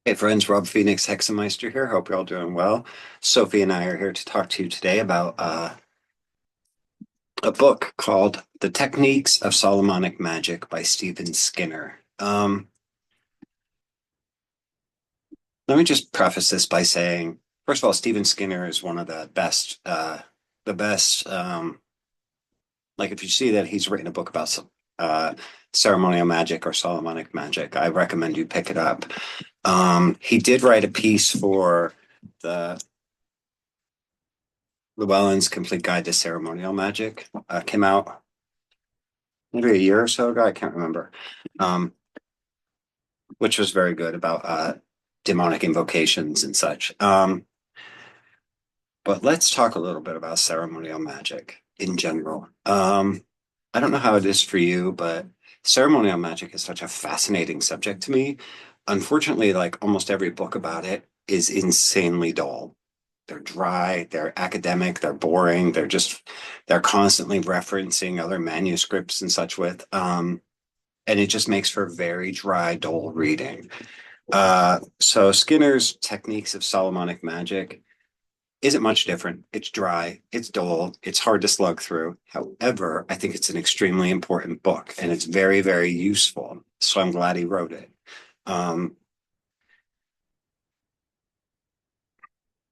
Hey friends, Rob Phoenix Hexameister here. Hope you're all doing well. Sophie and I are here to talk to you today about a book called The Techniques of Solomonic Magic by Stephen Skinner. Let me just preface this by saying, first of all, Stephen Skinner is one of the best. Like if you see that he's written a book about uh, ceremonial magic or Solomonic magic, I recommend you pick it up. He did write a piece for the Llewellyn's Complete Guide to Ceremonial Magic. Came out maybe a year or so ago. I can't remember. Um, which was very good about demonic invocations and such. But let's talk a little bit about ceremonial magic in general. I don't know how it is for you, but ceremonial magic is such a fascinating subject to me. Unfortunately, like almost every book about it is insanely dull. They're dry, they're academic, they're boring, they're constantly referencing other manuscripts and such and it just makes for very dry, dull reading. So Skinner's Techniques of Solomonic Magic isn't much different. It's dry, it's dull, it's hard to slug through. However, I think it's an extremely important book and it's very, very useful. So I'm glad he wrote it. Um,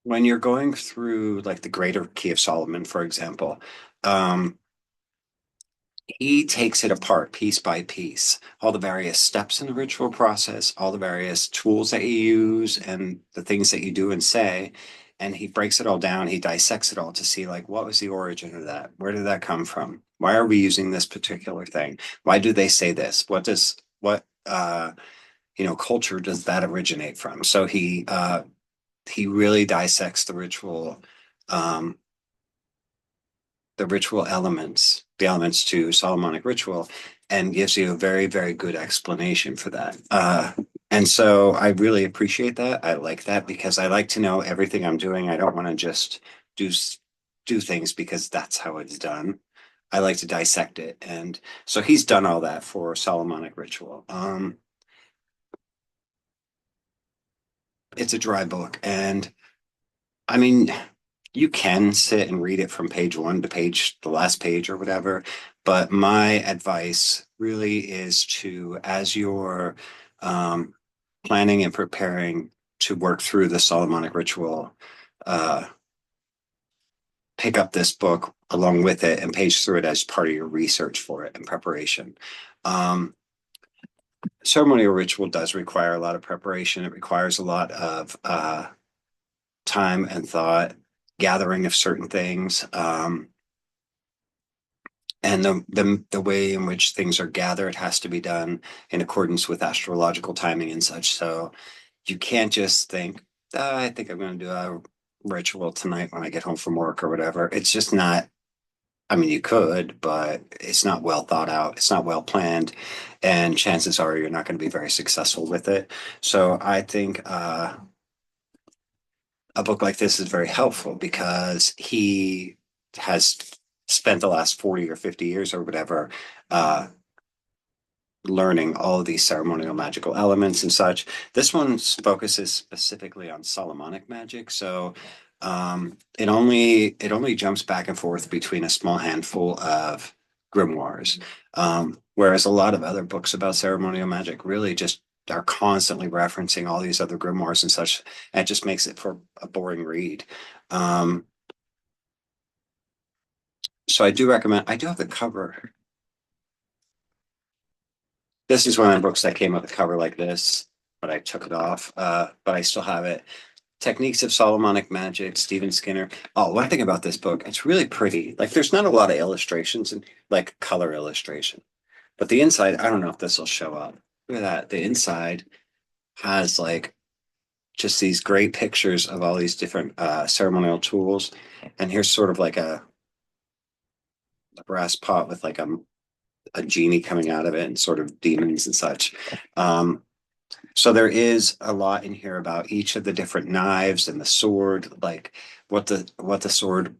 when you're going through like the Greater Key of Solomon, for example, um, he takes it apart piece by piece, all the various steps in the ritual process, all the various tools that you use, and the things that you do and say. And he breaks it all down. He dissects it all to see, like, what was the origin of that? Where did that come from? Why are we using this particular thing? Why do they say this? What culture does that originate from? So he really dissects um, the ritual elements, the elements to Solomonic ritual, and gives you a very, very good explanation for that. And so I really appreciate that. I like that because I like to know everything I'm doing. I don't want to just do do things because that's how it's done. I like to dissect it, and so he's done all that for Solomonic ritual. It's a dry book, and I mean, you can sit and read it from page one to the last page or whatever. But my advice really is to, as you're um, planning and preparing to work through the Solomonic ritual, uh, pick up this book along with it and page through it as part of your research for it and preparation. Um, Ceremonial ritual does require a lot of preparation. It requires a lot of time and thought, gathering of certain things, and the way in which things are gathered has to be done in accordance with astrological timing and such. So you can't just think, I think I'm going to do a ritual tonight when I get home from work or whatever. It's just not. I mean, you could, but it's not well thought out. It's not well planned, and chances are you're not going to be very successful with it. So I think a book like this is very helpful because he has spent the last 40 or 50 years or whatever uh, learning all of these ceremonial magical elements and such. This one focuses specifically on Solomonic magic. So it only jumps back and forth between a small handful of grimoires. Whereas a lot of other books about ceremonial magic really just are constantly referencing all these other grimoires and such. And it just makes it for a boring read. Um, so I do recommend, I do have the cover. This is one of the books that came with a cover like this, but I took it off. But I still have it. Techniques of Solomonic Magic, Stephen Skinner. Oh, one thing about this book, it's really pretty. Like, there's not a lot of illustrations and like color illustration, but the inside, I don't know if this will show up. Look at that. The inside has like just these great pictures of all these different ceremonial tools. And here's sort of like a brass pot with like a genie coming out of it and sort of demons and such. Um, So there is a lot in here about each of the different knives and the sword, like what the sword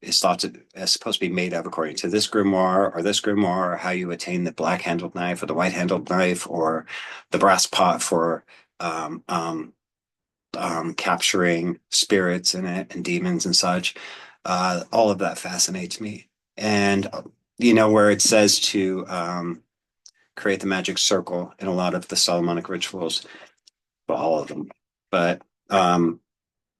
is supposed to be made of according to this grimoire, or how you attain the black handled knife or the white handled knife or the brass pot for capturing spirits in it and demons and such. All of that fascinates me. And, where it says to create the magic circle in a lot of the Solomonic rituals, well, all of them, but um,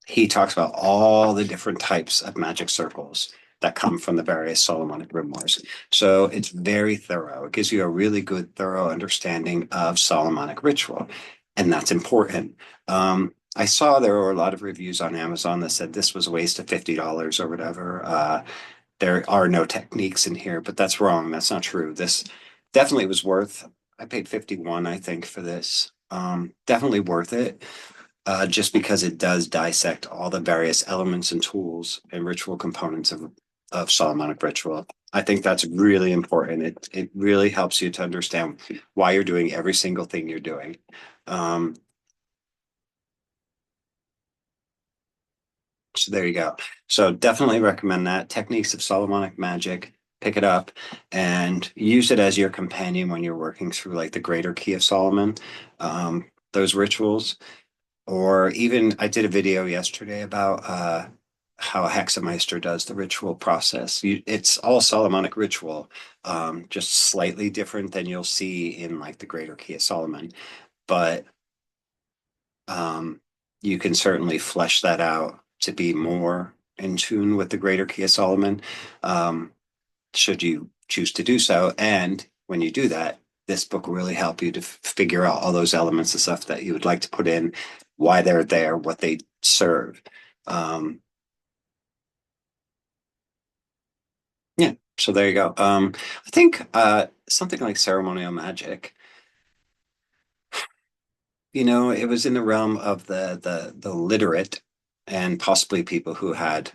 he talks about all the different types of magic circles that come from the various Solomonic grimoires. So it's very thorough. It gives you a really good, thorough understanding of Solomonic ritual, and that's important. I saw there were a lot of reviews on Amazon that said this was a waste of $50 or whatever. There are no techniques in here, but that's wrong. That's not true. This definitely was worth. I paid 51, I think, for this. Definitely worth it, just because it does dissect all the various elements and tools and ritual components of Solomonic ritual. I think that's really important. It really helps you to understand why you're doing every single thing you're doing. Um, so there you go. So definitely recommend that. Techniques of Solomonic Magic. Pick it up and use it as your companion when you're working through like the greater key of Solomon. Those rituals. Or even I did a video yesterday about how a hexameister does the ritual process. It's all Solomonic ritual, just slightly different than you'll see in like the Greater Key of Solomon. But um, you can certainly flesh that out to be more in tune with the Greater Key of Solomon, um, should you choose to do so. And when you do that, this book will really help you to figure out all those elements of stuff that you would like to put in, why they're there, what they serve. Um, yeah, so there you go. I think something like ceremonial magic, it was in the realm of the literate and possibly people who had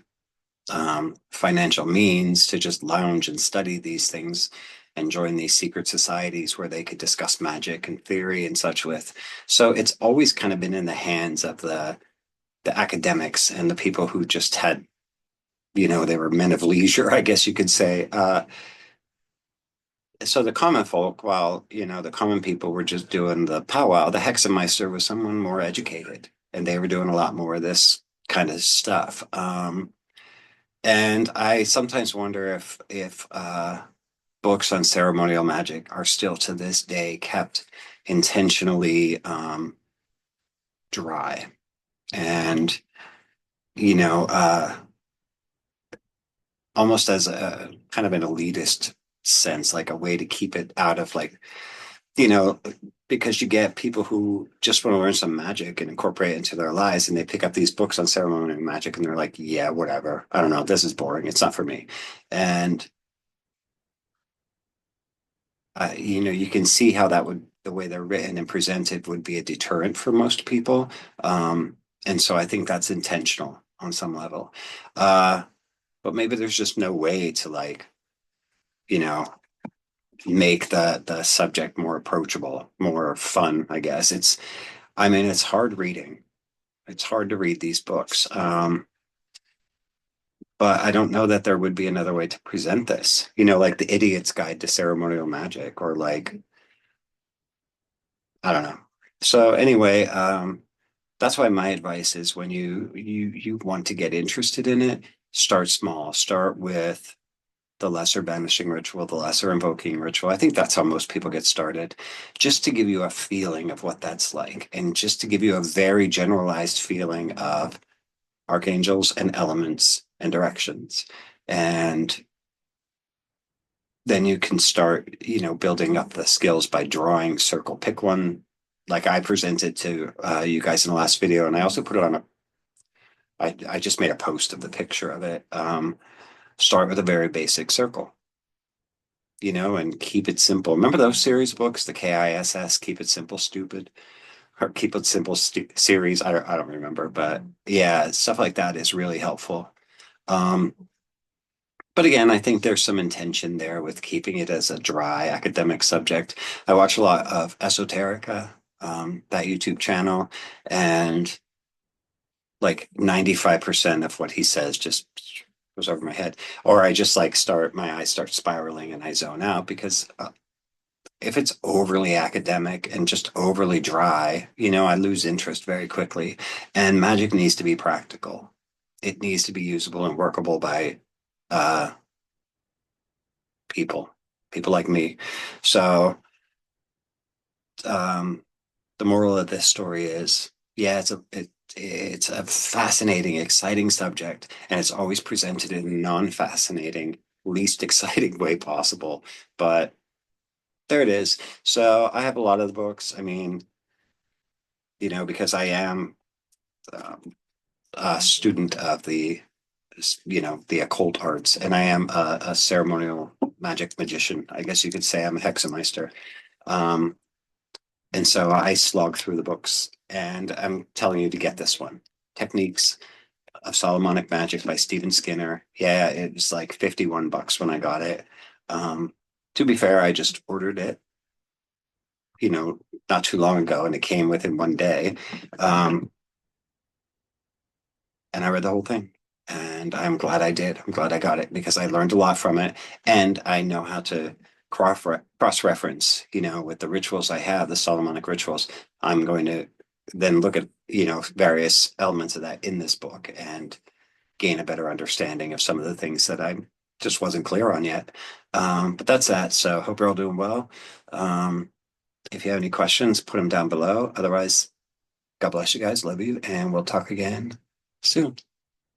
financial means to just lounge and study these things and join these secret societies where they could discuss magic and theory and such with. So it's always kind of been in the hands of the academics and the people who just had, they were men of leisure, I guess you could say. So the common folk, while, the common people were just doing the powwow, the Hexameister was someone more educated and they were doing a lot more of this kind of stuff. And I sometimes wonder if books on ceremonial magic are still to this day kept intentionally dry and you know uh, almost as a kind of an elitist sense, like a way to keep it out of like you know because you get people who just want to learn some magic and incorporate it into their lives, and they pick up these books on ceremonial magic and they're like, yeah, whatever, I don't know, this is boring, it's not for me. And you can see how that would, the way they're written and presented would be a deterrent for most people. And so I think that's intentional on some level. Uh, but maybe there's just no way to like, you know, make the subject more approachable, more fun, I guess. I mean, it's hard reading. It's hard to read these books. But I don't know that there would be another way to present this, like the Idiot's Guide to Ceremonial Magic, or like, I don't know. So anyway, that's why my advice is when you want to get interested in it, start small. Start with the lesser banishing ritual, the lesser invoking ritual. I think that's how most people get started, just to give you a feeling of what that's like, and just to give you a very generalized feeling of archangels and elements and directions. And then you can start, building up the skills by drawing circle. Pick one, like I presented to you guys in the last video, and I also put it on I just made a post of the picture of it. Start with a very basic circle, and keep it simple. Remember those series books, the KISS, Keep It Simple, Stupid, or Keep It Simple series? I don't remember, but yeah, stuff like that is really helpful. Um, But again, I think there's some intention there with keeping it as a dry academic subject. I watch a lot of Esoterica, that YouTube channel, and like 95% of what he says just goes over my head. Or I just like my eyes start spiraling and I zone out because if it's overly academic and just overly dry, I lose interest very quickly. And magic needs to be practical. It needs to be usable and workable by uh, people, people like me. So um, the moral of this story is, yeah, it's a fascinating, exciting subject, and it's always presented in a non-fascinating, least exciting way possible. But there it is. So I have a lot of the books. I mean, because I am um, a student of the occult arts, and I am a ceremonial magic magician. I guess you could say I'm a hexameister. Um, and so I slog through the books, and I'm telling you to get this one. Techniques of Solomonic Magic by Stephen Skinner. Yeah, it was like 51 bucks when I got it. Um, to be fair, I just ordered it, you know, not too long ago, and it came within one day. Um, and I read the whole thing. And I'm glad I did. I'm glad I got it because I learned a lot from it. And I know how to cross reference, with the rituals I have, the Solomonic rituals. I'm going to then look at, various elements of that in this book and gain a better understanding of some of the things that I just wasn't clear on yet. But that's that. So hope you're all doing well. Um, if you have any questions, put them down below. Otherwise, God bless you guys. Love you. And we'll talk again soon.